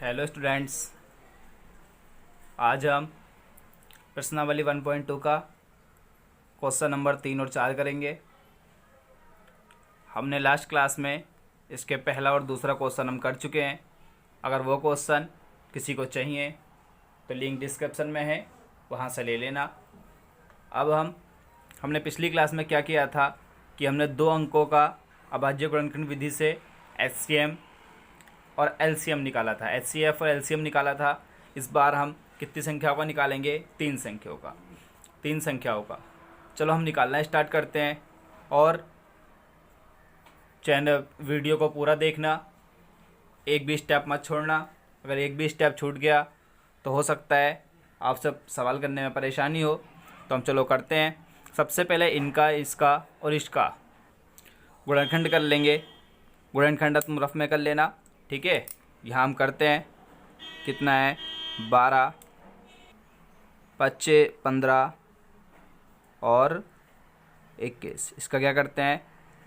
Hello students, आज हम प्रश्नावली 1.2 का क्वेश्चन नंबर 3 और 4 करेंगे। हमने लास्ट क्लास में इसके पहला और दूसरा क्वेश्चन हम कर चुके हैं। अगर वो क्वेश्चन किसी को चाहिए तो लिंक डिस्क्रिप्शन में है, वहाँ से ले लेना। अब हमने पिछली क्लास में क्या किया था कि हमने 2 अंकों का अभाज्य गुणनखंड विधि से HCM और LCM निकाला था, HCF और LCM निकाला था। इस बार हम कितनी संख्याओं का निकालेंगे? 3 संख्याओं का। चलो हम निकालना स्टार्ट करते हैं। और चैनल वीडियो को पूरा देखना, एक भी स्टेप मत छोड़ना। अगर एक भी स्टेप छूट गया तो हो सकता है आप सब सवाल करने में परेशानी हो। तो हम चलो करते हैं। सबसे पहले इनका, इसका और इसका गुणनखंड कर लेंगे। गुणनखंड तुम रफ में कर लेना, ठीक है। यहाँ हम करते हैं, कितना है? 12, 25, 15 और 21। इसका क्या करते हैं?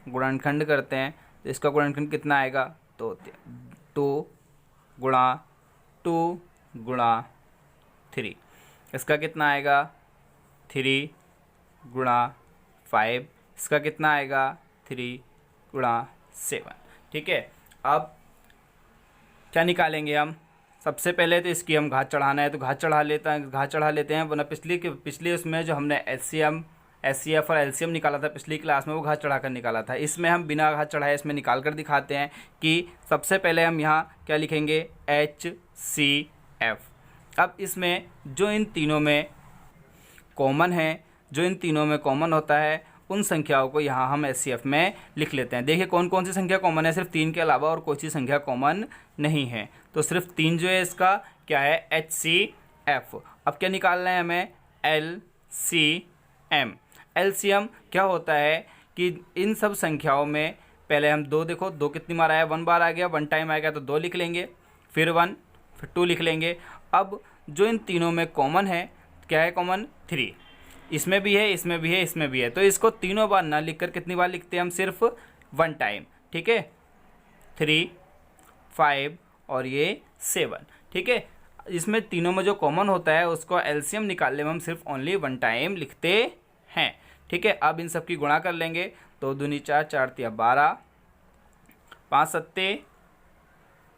गुणनखंड करते हैं। तो इसका गुणनखंड कितना आएगा? तो 2 गुणा 2 गुणा 3। इसका कितना आएगा? 3 गुणा 5। इसका कितना आएगा? 3 गुणा 7। ठीक है। अब क्या निकालेंगे हम? सबसे पहले तो इसकी हम घात चढ़ाना है, तो घात चढ़ा लेते हैं। वरना पिछली उसमें जो हमने HCM, HCF और LCM निकाला था पिछली क्लास में, वो घात चढ़ा कर निकाला था। इसमें हम बिना घात चढ़ाए इसमें निकाल कर दिखाते हैं कि सबसे पहले हम यहाँ क्या लिखेंगे? HCF। अब इसमें जो इन तीनों में कॉमन होता है, उन संख्याओं को यहाँ हम HCF में लिख लेते हैं। देखिए कौन कौन सी संख्या कॉमन है, सिर्फ 3 के अलावा और कोई सी संख्या कॉमन नहीं है। तो सिर्फ 3 जो है इसका क्या है? HCF। अब क्या निकालना है हमें? LCM। LCM क्या होता है कि इन सब संख्याओं में पहले हम 2 देखो, 2 कितनी बार आया? 1 बार आ गया, 1 टाइम आएगा तो 2 लिख लेंगे, फिर 1, फिर 2 लिख लेंगे। अब जो इन तीनों में कॉमन है, क्या है कॉमन? 3। इसमें भी है, इसमें भी है, इसमें भी है। तो इसको तीनों बार ना लिखकर कितनी बार लिखते हैं हम? सिर्फ 1 टाइम। ठीक है। 3, 5 और ये 7। ठीक है। इसमें तीनों में जो कॉमन होता है उसको LCM निकालने में हम सिर्फ ओनली 1 टाइम लिखते हैं। ठीक है। अब इन सब की गुणा कर लेंगे। तो 2 4, 4 3 12, 5 7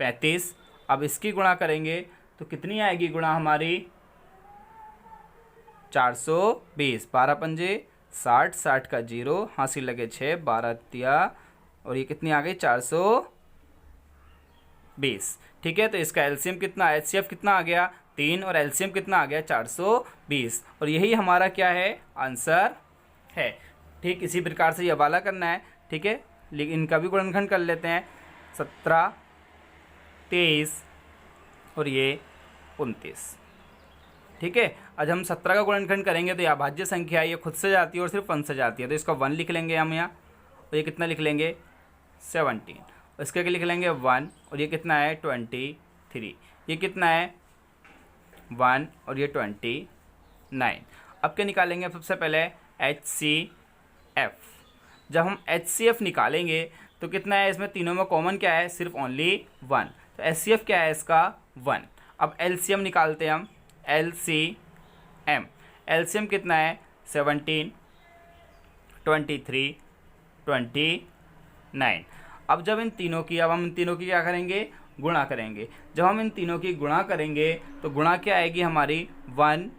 35। अब इसकी गुणा करेंगे तो कितनी आएगी गुणा हमारी? 420। 12 पंजे 60, 60 का 0, हासिल लगे 6, 12 तिया और ये कितनी आ गई? 420। ठीक है। तो इसका LCM कितना, HCF कितना आ गया? 3 और LCM कितना आ गया? 420। और यही हमारा क्या है? आंसर है। ठीक इसी प्रकार से ये हवाला करना है। ठीक है। लेकिन इनका भी गुणनखंड कर लेते हैं। 17, 23 और ये 29। ठीक है। आज हम 17 का गुणनखंड करेंगे तो यह अभाज्य संख्या है, ये खुद से जाती है और सिर्फ 1 से जाती है। तो इसका 1 लिख लेंगे हम यहाँ, और ये कितना लिख लेंगे? 17। और इसका क्या लिख लेंगे? 1। और ये कितना है? 23। ये कितना है? 1 और ये 29। अब क्या निकालेंगे? सबसे पहले HCF। जब हम HCF निकालेंगे तो कितना है? इसमें तीनों में कॉमन क्या है? सिर्फ ओनली 1। तो HCF क्या है इसका? 1। अब LCM निकालते हैं हम। LCM कितना है? 17, 23, 29। अब जब इन तीनों की, अब हम इन तीनों की क्या करेंगे? गुणा करेंगे। जब हम इन तीनों की गुणा करेंगे तो गुणा क्या आएगी हमारी? 1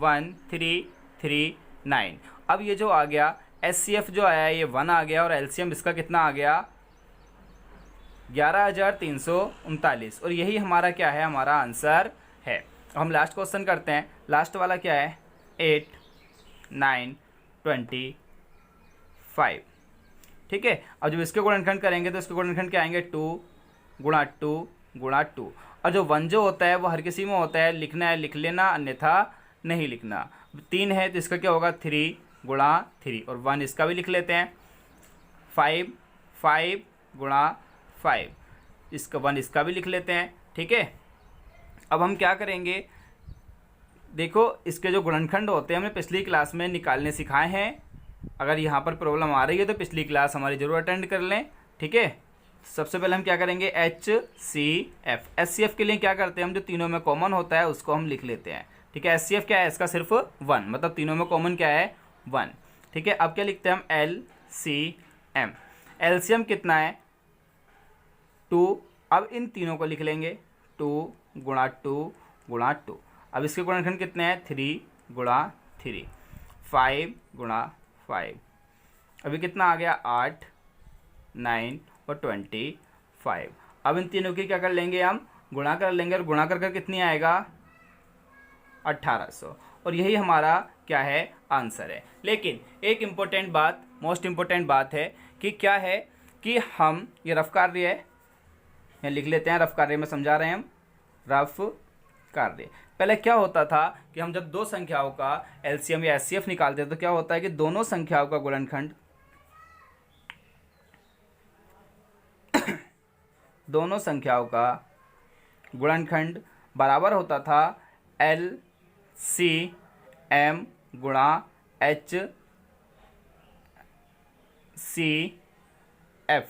1 3 3 9। अब ये जो आ गया HCF जो आया ये 1 आ गया, और LCM इसका कितना आ गया? 11,339। और यही हमारा क्या है? हमारा आंसर है। हम लास्ट क्वेश्चन करते हैं। लास्ट वाला क्या है? 8 9 25। ठीक है। अब जब इसके गुणनखंड करेंगे तो इसके गुणनखंड क्या आएंगे? 2 गुणा 2 गुणा 2। और जो 1 जो होता है वो हर किसी में होता है, लिखना है लिख लेना, अन्यथा नहीं लिखना। 3 है तो इसका क्या होगा? 3 गुणा 3, और 1 इसका भी लिख लेते हैं। 5 5 गुणा 5, इसका 1 इसका भी लिख लेते हैं। ठीक है। अब हम क्या करेंगे? देखो इसके जो गुणनखंड होते हैं हमने पिछली क्लास में निकालने सिखाए हैं। अगर यहाँ पर प्रॉब्लम आ रही है तो पिछली क्लास हमारी ज़रूर अटेंड कर लें। ठीक है। सबसे पहले हम क्या करेंगे, HCF। HCF के लिए क्या करते हैं हम, जो तीनों में कॉमन होता है उसको हम लिख लेते हैं। ठीक है, HCF क्या है, इसका सिर्फ 1, मतलब तीनों में कॉमन क्या है, 1। ठीक है, अब क्या लिखते हैं हम, LCM। LCM कितना है, 2। अब इन तीनों को लिख लेंगे, 2 गुणा 2 गुणा 2। अब इसके गुणनखंड कितने हैं, 3 गुणा 3, 5 गुणा 5। अभी कितना आ गया, 8, 9 और 25। अब इन तीनों की क्या कर लेंगे, हम गुणा कर लेंगे, और गुणा कर कितनी आएगा, 1800। और यही हमारा क्या है, आंसर है। लेकिन एक इम्पोर्टेंट बात, मोस्ट इम्पोर्टेंट बात है कि क्या है कि हम ये रफ कार्य है, यहाँ लिख लेते हैं, रफ कार्य में समझा रहे हैं हम, रफ कार्य। पहले क्या होता था कि हम जब दो संख्याओं का एलसीएम या एचसीएफ निकालते तो क्या होता है कि दोनों संख्याओं का गुणनखंड दोनों संख्याओं का गुणनखंड बराबर होता था LCM गुणा HCF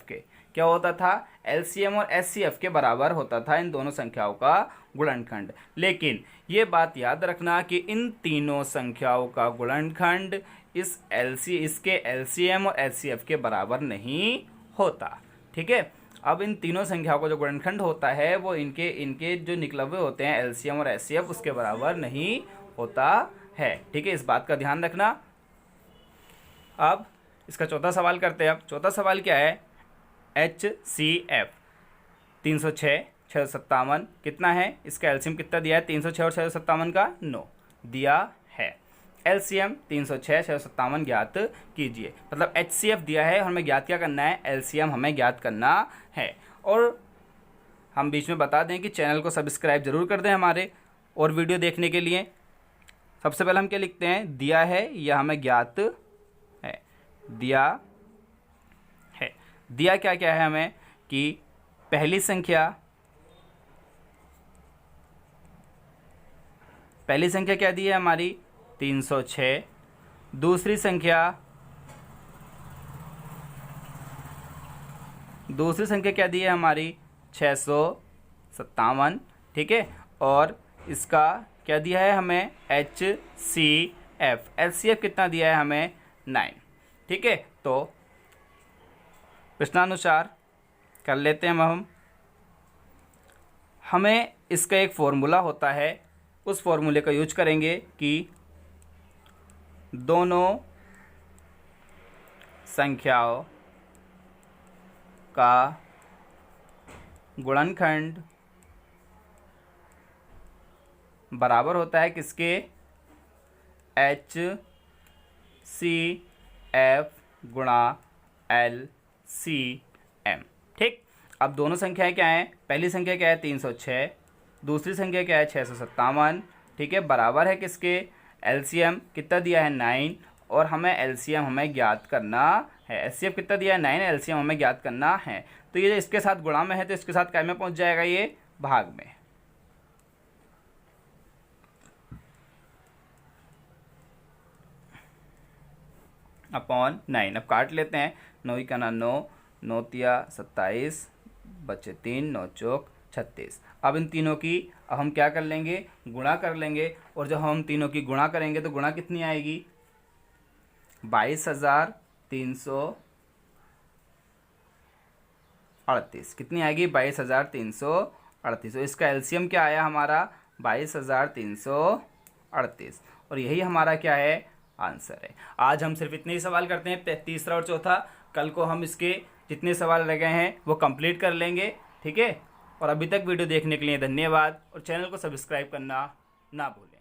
के। क्या होता था, LCM और HCF के बराबर होता था इन दोनों संख्याओं का गुणनखंड। लेकिन ये बात याद रखना कि इन तीनों संख्याओं का गुणनखंड इसके LCM और HCF के बराबर नहीं होता। ठीक है, अब इन तीनों संख्याओं का जो गुणनखंड होता है वो इनके जो निकलवे होते हैं LCM और HCF उसके बराबर नहीं होता है। ठीक है, इस बात का ध्यान रखना। अब इसका चौथा सवाल करते हैं। अब चौथा सवाल क्या है, HCF 306 657 कितना है, इसका एलसीएम कितना दिया है, 306 और 657 का 9 दिया है। LCM 306 657 ज्ञात कीजिए, मतलब HCF दिया है, हमें ज्ञात क्या करना है, LCM हमें ज्ञात करना है। और हम बीच में बता दें कि चैनल को सब्सक्राइब जरूर कर दें हमारे, और वीडियो देखने के लिए सबसे पहले हम क्या लिखते हैं, दिया है या हमें ज्ञात है, दिया है। दिया क्या क्या है हमें कि पहली संख्या क्या दी है हमारी 306, दूसरी संख्या क्या दी है हमारी 657। ठीक है, और इसका क्या दिया है हमें, HCF। LCF कितना दिया है हमें, 9। ठीक है, तो प्रश्नानुसार कर लेते हैं हम। हमें इसका एक फॉर्मूला होता है, उस फॉर्मूले का यूज करेंगे कि दोनों संख्याओं का गुणनखंड बराबर होता है किसके, HCF गुणा LCM। ठीक, अब दोनों संख्याएं क्या हैं, पहली संख्या क्या है 306, दूसरी संख्या क्या है 657। ठीक है, बराबर है किसके, LCM कितना दिया है 9, और हमें LCM हमें ज्ञात करना है। HCF कितना दिया है 9, LCM हमें ज्ञात करना है। तो ये इसके साथ गुणा में है तो इसके साथ क्या में पहुंच जाएगा, ये भाग में। अपॉन 9। अब काट लेते हैं, 9 का 9, 9 तिया 27, बचे 3, 9 चौक 36। अब इन तीनों की अब हम क्या कर लेंगे, गुणा कर लेंगे, और जब हम तीनों की गुणा करेंगे तो गुणा कितनी आएगी, 22,338। कितनी आएगी, 22,338। तो इसका एलसीएम क्या आया हमारा, 22,338, और यही हमारा क्या है, आंसर है। आज हम सिर्फ इतने ही सवाल करते हैं, तीसरा और चौथा। कल को हम इसके जितने सवाल रह गए हैं वो कंप्लीट कर लेंगे। ठीक है, और अभी तक वीडियो देखने के लिए धन्यवाद, और चैनल को सब्सक्राइब करना ना भूलें।